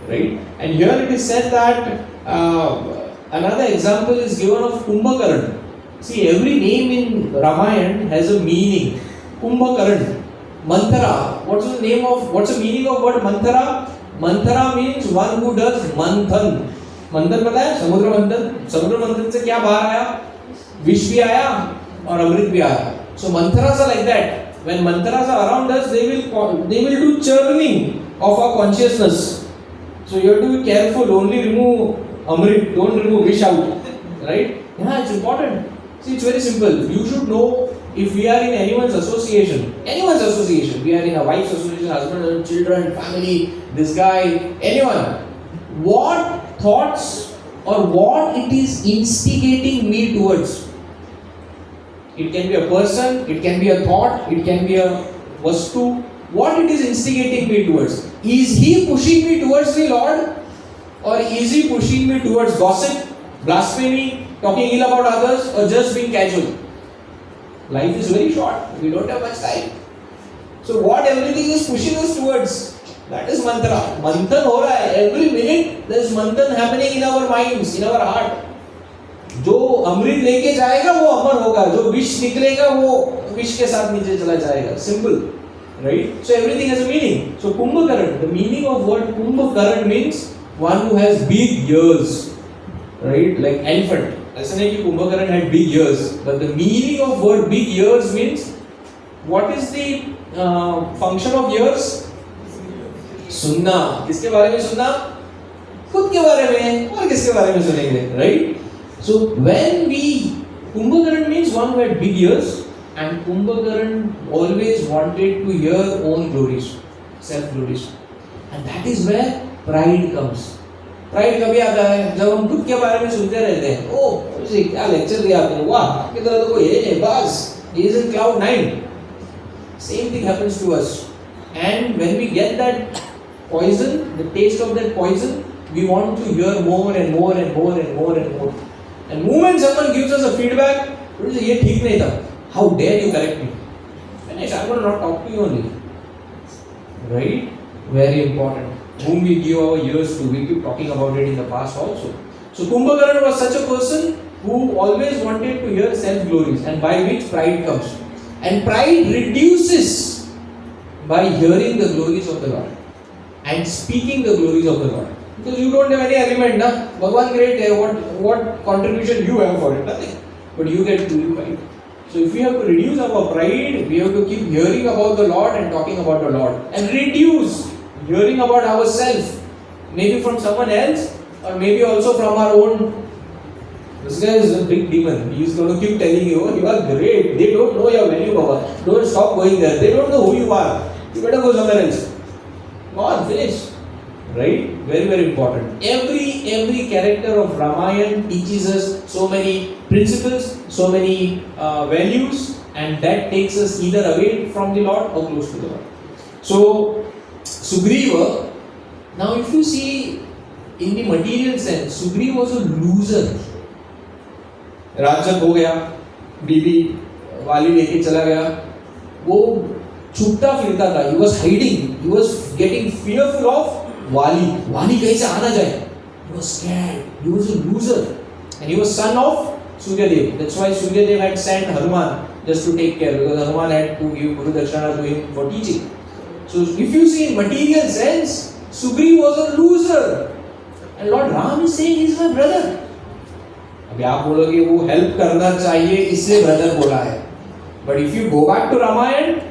Right? And here it is said that another example is given of Kumbhakaran. See, every name in Ramayana has a meaning. Kumbhakaran, Manthara. What's the meaning of word Manthara? Manthara means one who does manthan. मंथन पता है? समुद्र मंथन से क्या बाहर आया? विष भी आया और अमृत भी आया. So mantras are like that. When mantras are around us, they will do churning of our consciousness. So you have to be careful. Only remove amrit. Don't remove vish out. Right? Yeah, it's important. See, it's very simple. You should know if we are in anyone's association. We are in a wife's association, husband and children, family, this guy, anyone. What thoughts or what it is instigating me towards. It can be a person, it can be a thought, it can be a vastu. What it is instigating me towards. Is he pushing me towards the Lord? Or is he pushing me towards gossip, blasphemy, talking ill about others, or just being casual? Life is very short. We don't have much time. So what everything is pushing us towards, that is mantra. Manthan हो रहा है. Every minute there is manthan happening in our minds, in our heart. जो अमृत लेके जाएगा वो अमर होगा. जो विष निकलेगा वो विष के साथ नीचे चला जाएगा. Simple, right? So everything has a meaning. So Kumbhakaran, the meaning of word Kumbhakaran means one who has big ears, right? Like elephant. ऐसा नहीं कि Kumbhakaran had big ears, but the meaning of word big ears means what is the function of ears? सुनना. किसके बारे में सुनना? खुद के बारे में. और किसके बारे में सुनेंगे? Right? So when Kumbhakaran means one who had big ears, and Kumbhakaran always wanted to hear own glories, self glories, and that is where pride comes. Pride कभी आता है जब हम खुद के बारे में सुनते रहते हैं. ओह उसे क्या लेक्चर दिया आपने, वाह आपकी तरह तो कोई है नहीं, बस he is in cloud 9. Same thing happens to us. And when we get that poison, the taste of that poison, we want to hear more and more and more and more and more. And moment someone gives us a feedback, ये ठीक नहीं था, how dare you correct me? Finish, I'm going to not talk to you only. Right? Very important. Whom we give our ears to, we keep talking about it in the past also. So Kumbhakaran was such a person who always wanted to hear self-glories, and by which pride comes. And pride reduces by hearing the glories of the Lord and speaking the glories of the Lord. Because you don't have any element, na? Bhagwan great hai, what contribution you have for it? Nothing. But you get glorified. So if we have to reduce our pride, we have to keep hearing about the Lord and talking about the Lord. And reduce hearing about ourselves, maybe from someone else, or maybe also from our own. This guy is a big demon. He is going to keep telling you, oh, you are great. They don't know your value, Baba. Don't stop going there. They don't know who you are. You better go somewhere else. Go on, finish. Right? Very, very important. Every character of Ramayana teaches us so many principles, so many values, and that takes us either away from the Lord or close to the Lord. So, Sugriva, now if you see in the material sense, Sugriva was a loser. राज्य हो गया, बीबी वाली लेके चला गया, वो छुपता फिरता था. He was hiding. He was getting fearful of वाली. वाली कहीं से आना जाए. He was scared. He was a loser, and he was son of Suryadev. That's why Suryadev had sent Hanuman just to take care, because Hanuman had to give Guru Dakshana to him for teaching. So if you see in material sense, Sugriva was a loser, and Lord Ram is saying he is my brother. अभी आप बोलोगे वो help करना चाहिए इसलिए brother बोला है. But if you go back to Ramayana,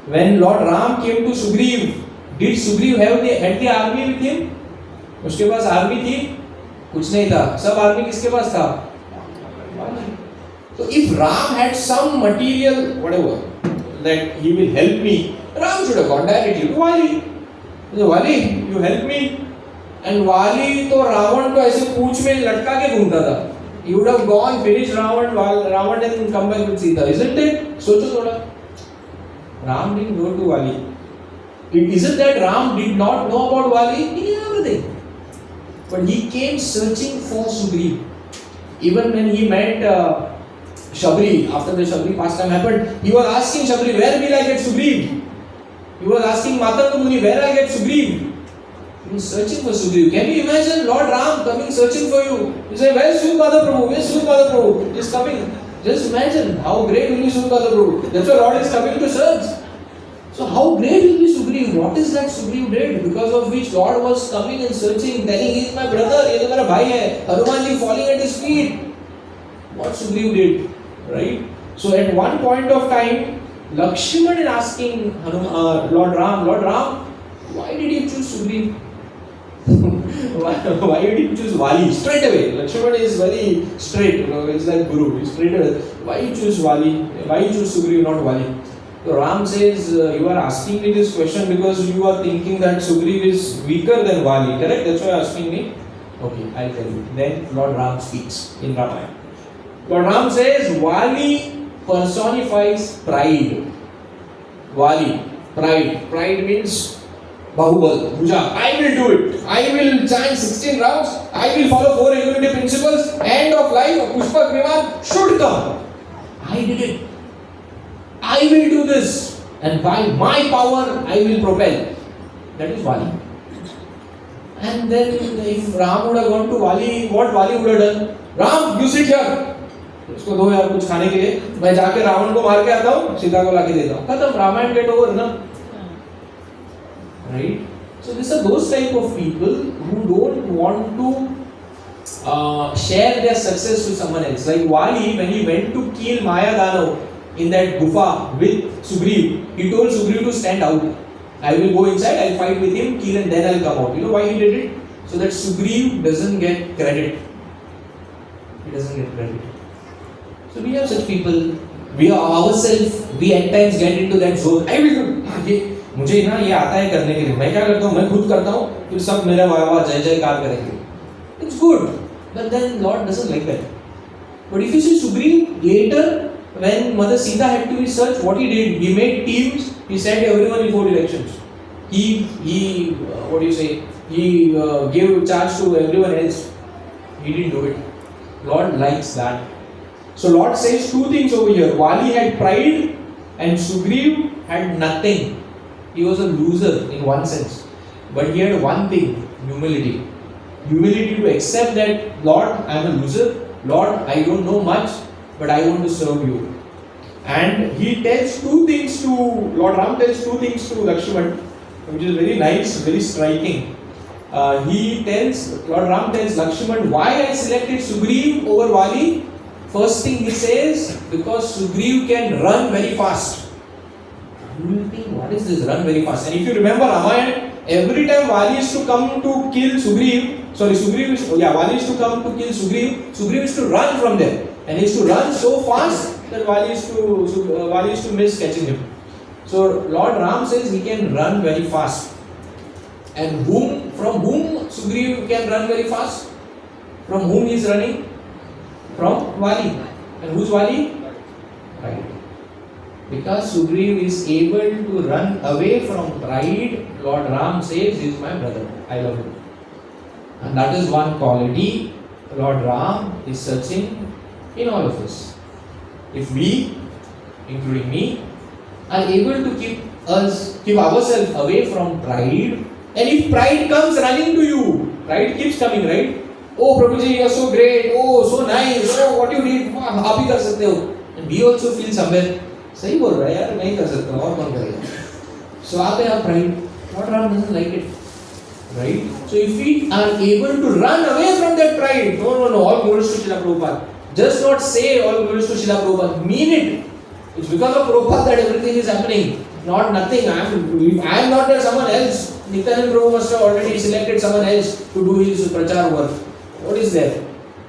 when Lord Ram came to Sugriva, did Sugriva had the army with him? उसके पास आर्मी थी? कुछ नहीं था. सब आर्मी किसके पास था? So if Ram had some material whatever that he will help me, Ram should have gone directly to Wali. Wali, you help me. And Wali तो रावण को ऐसे पूंछ में लटका के घूमता था. He would have gone, finished Ravan and come back with Sita, isn't it? सोचो थोड़ा. Ram didn't go to Wali. Isn't that Ram did not know about Wali? He knew everything. But he came searching for Sugriva. Even when he met Shabri, after the Shabri pastime happened, he was asking Shabri, where will I get Sugriva? He was asking Matanga Muni, where I get Sugriva? He was searching for Sugriva. Can you imagine Lord Ram coming searching for you? You say, where is Surpada Prabhu? Where is Surpada Prabhu? He is coming. Just imagine how great will be Surpada Prabhu. That's why Lord is coming to search. So how great will be Sugriva? What is that Sugriva did? Because of which Lord was coming and searching, telling he is my brother, he is my bhai hai. Hanuman ji falling at his feet. What Sugriva did, right? So at one point of time, Lakshman is asking Lord Ram, why did you choose Sugriva? why did you choose Wali? Straight away. Lakshman is very straight, it's like Guru. He's straight away. Why you choose Wali? Why you choose Sugriva, not Wali? So Ram says, you are asking me this question because you are thinking that Sugriva is weaker than Wali, correct? That's why you are asking me? Okay, I'll tell you. Then Lord Ram speaks in Ramayana. Lord Ram says, Wali personifies pride. Wali, pride. Pride means Bahubal, Bhuja. I will do it. I will chant 16 rounds. I will follow 4 unity principles. End of life, Pushpak Viman should come. I did it. I will do this. And by my power, I will propel. That is Wali. And then if Ram would have gone to Wali, what Wali would have done? Ram, you sit here. इसको दो यार कुछ खाने के लिए. मैं जाके रावण को मार के आता हूँ, सीता को लाके देता हूँ. खत्म, रामायण get over ना. Right? So these are those type of people who don't want to share their success with someone else. Like Wali, when he went to kill Maya Danav in that gufa with Sugriva, he told Sugriva to stand out. I will go inside, I'll fight with him, kill, and then I'll come out. You know why he did it? So that Sugriva doesn't get credit. He doesn't get credit. So we have such people. We ourselves, we at times get into that zone. I will do. मुझे ना ये आता है करने के लिए. मैं क्या करता हूँ? मैं खुद करता हूँ. फिर सब मेरा वाह जय जयकार करेंगे. It's good, but then Lord doesn't like that. But if you see Sugriva later, when Mother Sita had to be searched, what he did? He made teams. He sent everyone in 4 directions. He what do you say? He gave charge to everyone else. He didn't do it. Lord likes that. So Lord says 2 things over here. Wali had pride and Sugriva had nothing. He was a loser in one sense. But he had one thing, humility. Humility to accept that, Lord, I am a loser. Lord, I don't know much, but I want to serve you. And he tells 2 things to, Lord Ram tells 2 things to Lakshman, which is very nice, very striking. Lord Ram tells Lakshman, why I selected Sugriva over Wali? First thing he says, because Sugriva can run very fast. You will think, what is this run very fast? And if you remember Ramayana, every time Wali used to come to kill Wali used to come to kill Sugriva used to run from there. And he used to run so fast that Wali used to miss catching him. So Lord Ram says he can run very fast. And from whom Sugriva can run very fast? From whom he is running? from Vali. And who's Vali? Pride. Because Sugriv is able to run away from pride, Lord Ram says, he is my brother. I love him. And that is one quality Lord Ram is searching in all of us. If we, including me, are able to keep ourselves away from pride, and if pride comes running to you, pride keeps coming, right? Oh Prabhuji, you are so great, oh so nice, oh what you did, आप ही कर सकते हो. And we also feel somewhere, सही बोल रहा है यार, मैं ही कर सकता हूँ, और कौन करेगा? So आते हैं pride. Lord Ram doesn't like it, right? So if we are able to run away from that pride, no, all glories to Srila Prabhupada. Just not say all glories to Srila Prabhupada, mean it. It's because of Prabhupada that everything is happening, not nothing. I am not there, someone else. Nityananda Prabhu must have already selected someone else to do his prachar work. What is there?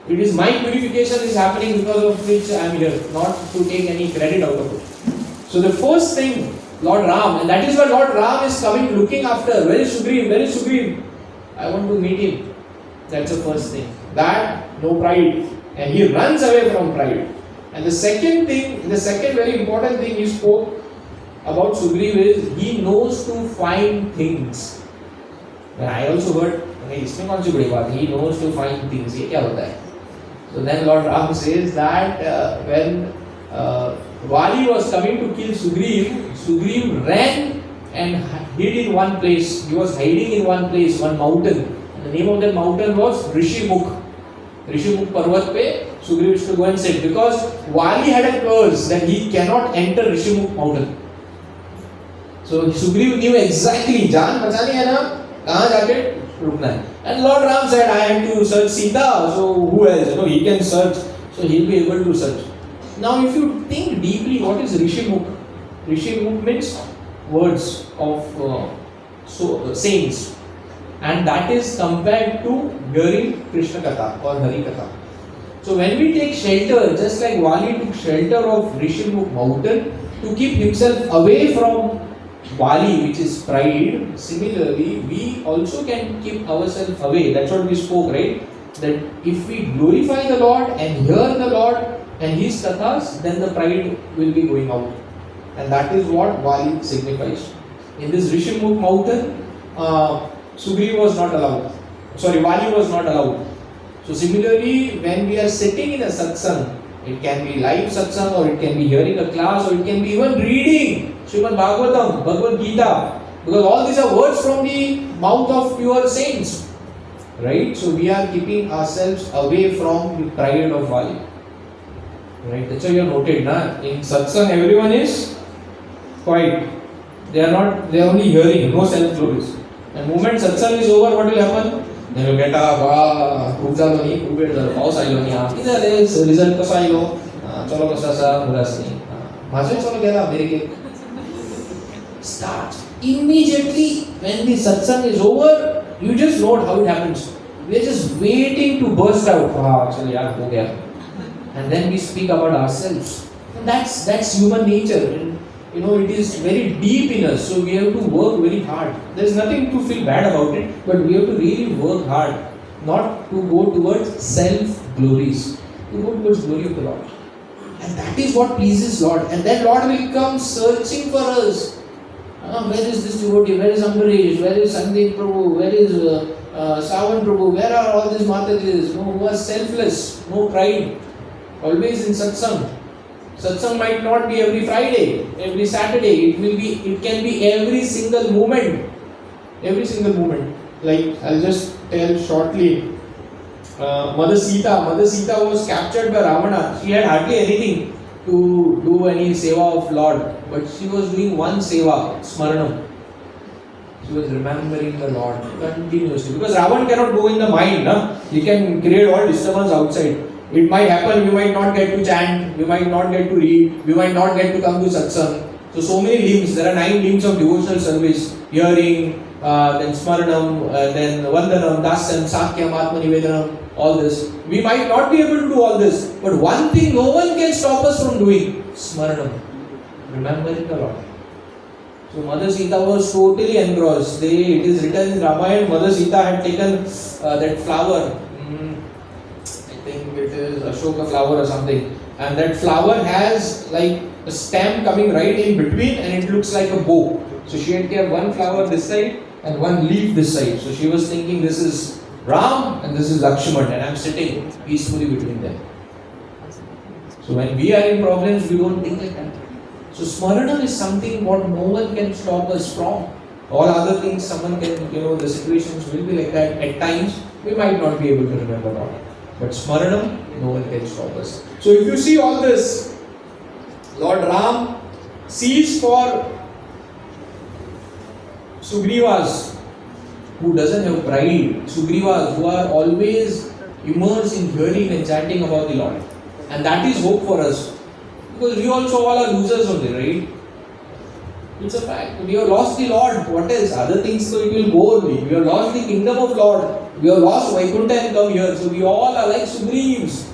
It is my purification is happening because of which I am here, not to take any credit out of it. So the first thing, Lord Ram, and that is why Lord Ram is coming looking after. Where is Sugriv? Where is Sugriv? I want to meet him. That's the first thing. That, no pride. And he runs away from pride. And the second thing, the second very important thing he spoke about Sugriv is he knows to find things. And I also heard, इसमें कौन सी बड़ी बात है? He knows to find things. ये क्या होता है? So then Lord Ram says that when Vali was coming to kill Sugriv, Sugriv ran and hid in one place. He was hiding in one place, one mountain. And the name of that mountain was Rishimukh. Rishimukh Parvat pe Sugriv used to go and sit because Vali had a curse that he cannot enter Rishimukh mountain. So Sugriv knew exactly, जान बचानी है ना, कहाँ जाके रुकना है. And Lord Ram said, I am to search Sita, so who else? No, he can search, so he'll be able to search. Now, if you think deeply, what is Rishimukh? Rishimukh means words of saints, and that is compared to hearing Krishna Katha or Hari Katha. So when we take shelter, just like Vali took shelter of Rishimukh mountain to keep himself away from Vali, which is pride, similarly, we also can keep ourselves away. That's what we spoke, right? That if we glorify the Lord and hear the Lord and His kathas, then the pride will be going out. And that is what Vali signifies. In this Rishimukh mountain, Sugriv was not allowed. Vali was not allowed. So similarly, when we are sitting in a satsang, it can be live satsang, or it can be hearing a class, or it can be even reading Srimad Bhagavatam, Bhagavad Gita, because all these are words from the mouth of pure saints, right? So we are keeping ourselves away from the pride of Vali, right? That's why you have noted, na? In satsang, everyone is quiet. They are only hearing, no self-glories. And moment satsang is over, what will happen? Then you get up, खूप झालो नाही, खूप वेळ झालो, पाऊस आलो नाही, किती झाले, रिझल्ट कसा आलो, चलो कसा मुलास नाही, माझं चलो गेला अमेरिकेत. Start immediately when the satsang is over. You just note how it happens. We are just waiting to burst out. चलो यार हो गया. And then we speak about ourselves. And that's human nature. And you know, it is very deep in us, so we have to work very hard. There is nothing to feel bad about it, but we have to really work hard, not to go towards self-glories, to go towards glory of the Lord. And that is what pleases Lord. And then Lord will come searching for us. Where is this devotee? Where is Ambarish? Where is Sandeep Prabhu? Where is Savan Prabhu? Where are all these Matajis? No, who are selfless, no pride, always in satsang. Satsang might not be every Friday, every Saturday. It can be every single moment. Every single moment. Like, I'll just tell shortly. Mother Sita was captured by Ravana. She had hardly anything to do any seva of Lord, but she was doing one seva, Smaranam. She was remembering the Lord continuously. Because Ravan cannot go in the mind. He can create all disturbance outside. It might happen, we might not get to chant, we might not get to read, we might not get to come to satsang. So many limbs, there are 9 limbs of devotional service: hearing, then smaranam, then vandanam, dasam, sakyam, atmanivedanam, all this. We might not be able to do all this, but one thing no one can stop us from doing: smaranam, remembering the Lord. So Mother Sita was totally engrossed. It is written in Ramayana, Mother Sita had taken that flower. I think it is this Ashoka flower or something, and that flower has like a stem coming right in between, and it looks like a bow. So she had kept one flower this side and one leaf this side. So she was thinking this is Ram and this is Lakshman, and I'm sitting peacefully between them. So when we are in problems, we don't think like that. So Smaranam is something what no one can stop us from. All other things, someone can, the situations will be like that. At times, we might not be able to remember all. But Smaranam, no one can stop us. So if you see all this, Lord Ram sees for Sugrivas, who doesn't have pride, Sugrivas, who are always immersed in hearing and chanting about the Lord. And that is hope for us. Because we also all are losers only, right? It's a fact. We have lost the Lord. What else? Other things, so it will go only. We have lost the kingdom of Lord. We have lost Vaikuntha and come here. So we all are like Sugrives.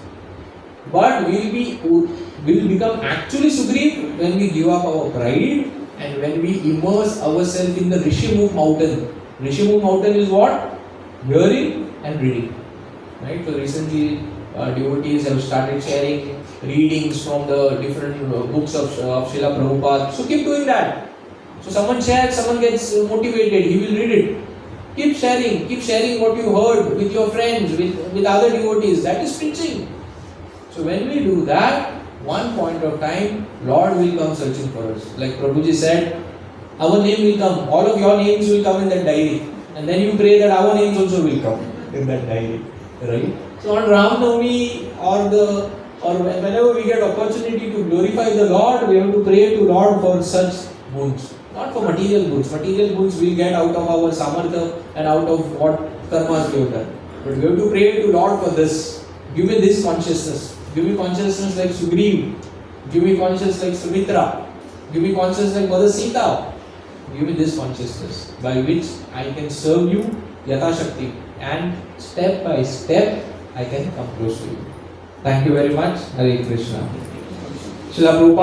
But we will become actually Sugriv when we give up our pride and when we immerse ourselves in the Rishimukh mountain. Rishimukh mountain is what? Hearing and reading. Right? So recently devotees have started sharing readings from the different books of Srila Prabhupada. So keep doing that. So someone shares, someone gets motivated, he will read it. Keep sharing what you heard with your friends, with other devotees. That is preaching. So when we do that, one point of time, Lord will come searching for us. Like Prabhuji said, our name will come. All of your names will come in that diary. And then you pray that our names also will come in that diary. Right? So on Ram Navami or whenever we get opportunity to glorify the Lord, we have to pray to Lord for such boons. Not for material boons. Material boons we get out of our samartha and out of what karmas we have done. But we have to pray to Lord for this. Give me this consciousness. Give me consciousness like Sugriv. Give me consciousness like Sumitra. Give me consciousness like Mother Sita. Give me this consciousness by which I can serve you Yatha Shakti, and step by step I can come close to you. Thank you very much. Hare Krishna. Srila Prabhupada